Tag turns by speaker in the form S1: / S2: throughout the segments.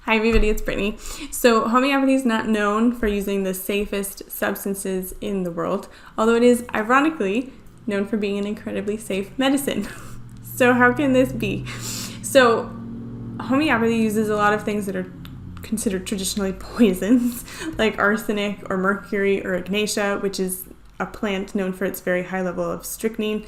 S1: Hi everybody, it's Brittany. So homeopathy is not known for using the safest substances in the world, although it is ironically known for being an incredibly safe medicine. So how can this be? So homeopathy uses a lot of things that are considered traditionally poisons, like arsenic or mercury or ignatia, which is a plant known for its very high level of strychnine.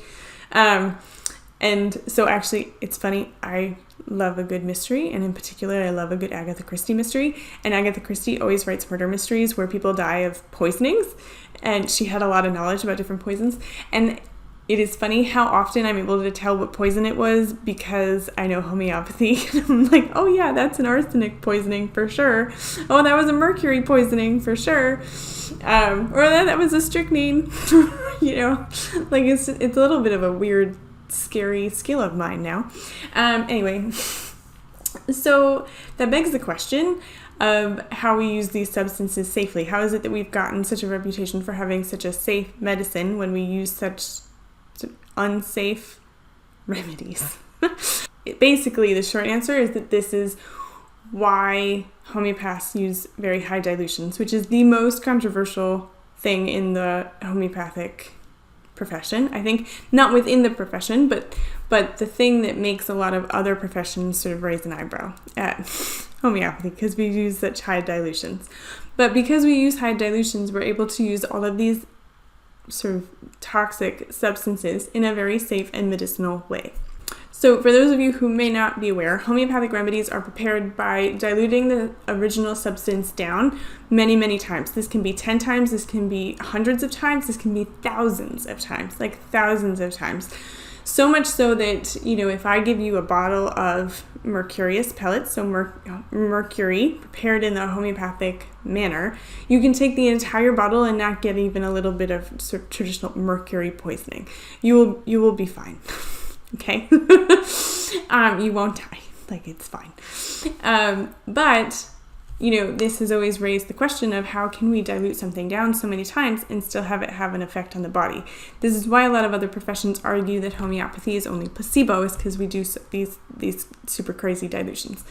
S1: And so actually, it's funny, I love a good mystery, and in particular, I love a good Agatha Christie mystery. And Agatha Christie always writes murder mysteries where people die of poisonings, and she had a lot of knowledge about different poisons. And it is funny how often I'm able to tell what poison it was because I know homeopathy. I'm like, oh yeah, that's an arsenic poisoning for sure. Oh, that was a mercury poisoning for sure. Or that was a strychnine. Like it's a little bit of a weird, scary skill of mine now. Anyway, so that begs the question of how we use these substances safely. How is it that we've gotten such a reputation for having such a safe medicine when we use such unsafe remedies? Basically, the short answer is that this is why homeopaths use very high dilutions, which is the most controversial thing in the homeopathic profession. I think not within the profession, but the thing that makes a lot of other professions sort of raise an eyebrow at homeopathy, because we use such high dilutions. But because we use high dilutions, we're able to use all of these sort of toxic substances in a very safe and medicinal way. So for those of you who may not be aware, homeopathic remedies are prepared by diluting the original substance down many, many times. This can be 10 times, this can be hundreds of times, this can be thousands of times, like thousands of times. So much so that, if I give you a bottle of mercurious pellets, so mercury prepared in the homeopathic manner, you can take the entire bottle and not get even a little bit of sort of traditional mercury poisoning. You will be fine. Okay? You won't die. Like, it's fine. But this has always raised the question of how can we dilute something down so many times and still have it have an effect on the body? This is why a lot of other professions argue that homeopathy is only placebo, is because we do these super crazy dilutions.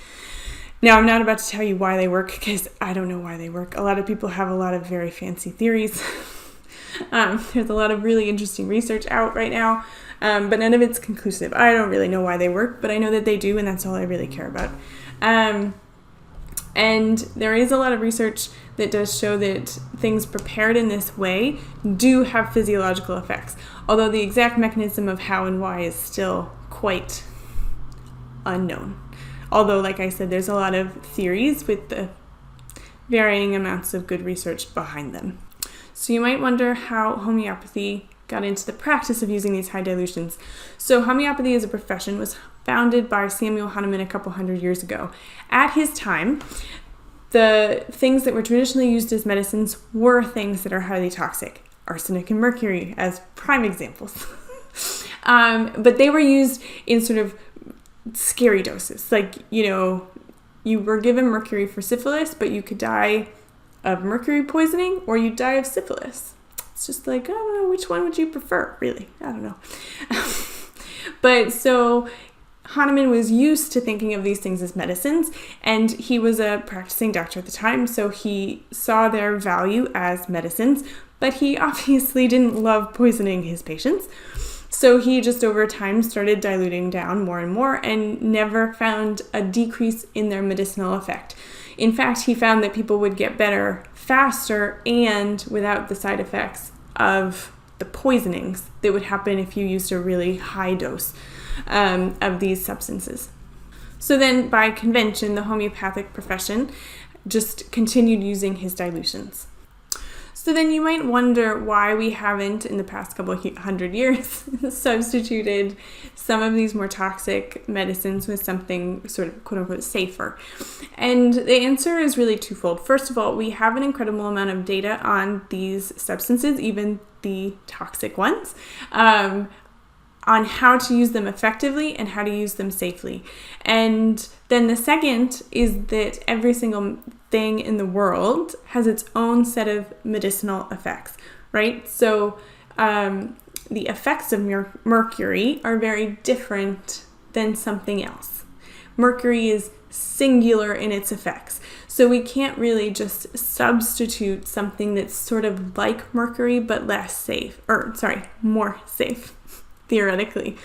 S1: Now, I'm not about to tell you why they work, because I don't know why they work. A lot of people have a lot of very fancy theories. There's a lot of really interesting research out right now, but none of it's conclusive. I don't really know why they work, but I know that they do, and that's all I really care about. And there is a lot of research that does show that things prepared in this way do have physiological effects, although the exact mechanism of how and why is still quite unknown. Although, like I said, there's a lot of theories with the varying amounts of good research behind them. So you might wonder how homeopathy got into the practice of using these high dilutions. So homeopathy as a profession was founded by Samuel Hahnemann a couple hundred years ago. At his time, the things that were traditionally used as medicines were things that are highly toxic. Arsenic and mercury as prime examples. But they were used in sort of scary doses. Like, you were given mercury for syphilis, but you could die of mercury poisoning or you die of syphilis. It's just like, I don't know, which one would you prefer, really? I don't know. But so Hahnemann was used to thinking of these things as medicines, and he was a practicing doctor at the time, so he saw their value as medicines, but he obviously didn't love poisoning his patients. So he just over time started diluting down more and more and never found a decrease in their medicinal effect. In fact, he found that people would get better faster and without the side effects of the poisonings that would happen if you used a really high dose of these substances. So then by convention, the homeopathic profession just continued using his dilutions. So then you might wonder why we haven't, in the past couple of hundred years, substituted some of these more toxic medicines with something sort of quote-unquote safer. And the answer is really twofold. First of all, we have an incredible amount of data on these substances, even the toxic ones, on how to use them effectively and how to use them safely. And then the second is that every single thing in the world has its own set of medicinal effects, right? So the effects of mercury are very different than something else. Mercury is singular in its effects. So we can't really just substitute something that's sort of like mercury but more safe, theoretically.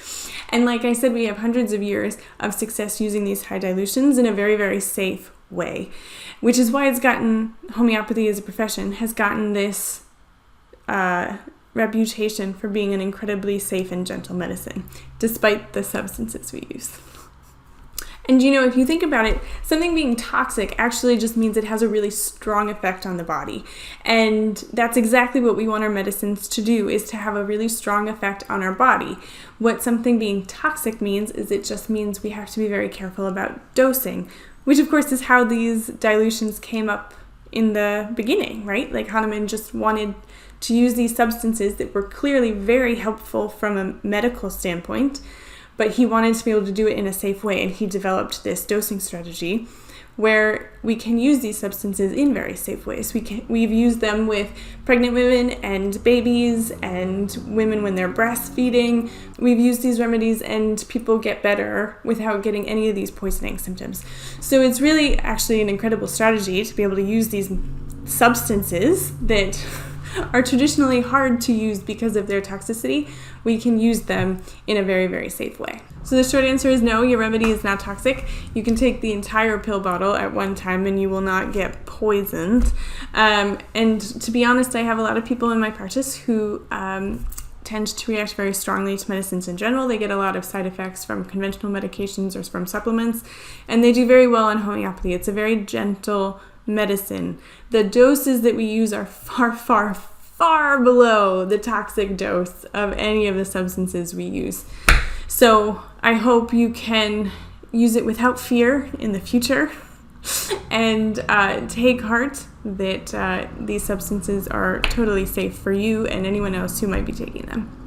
S1: And like I said, we have hundreds of years of success using these high dilutions in a very, very safe way, which is why homeopathy as a profession has gotten this reputation for being an incredibly safe and gentle medicine, despite the substances we use. And if you think about it, something being toxic actually just means it has a really strong effect on the body. And that's exactly what we want our medicines to do, is to have a really strong effect on our body. What something being toxic means is it just means we have to be very careful about dosing, which of course is how these dilutions came up in the beginning, right? Like Hahnemann just wanted to use these substances that were clearly very helpful from a medical standpoint, but he wanted to be able to do it in a safe way, and he developed this dosing strategy where we can use these substances in very safe ways. We've used them with pregnant women and babies and women when they're breastfeeding. We've used these remedies and people get better without getting any of these poisoning symptoms. So it's really actually an incredible strategy to be able to use these substances that are traditionally hard to use because of their toxicity. We can use them in a very, very safe way. So the short answer is no, your remedy is not toxic. You can take the entire pill bottle at one time and you will not get poisoned. And to be honest, I have a lot of people in my practice who tend to react very strongly to medicines in general. They get a lot of side effects from conventional medications or from supplements, and they do very well on homeopathy. It's a very gentle medicine. The doses that we use are far, far, far below the toxic dose of any of the substances we use. So I hope you can use it without fear in the future and take heart that these substances are totally safe for you and anyone else who might be taking them.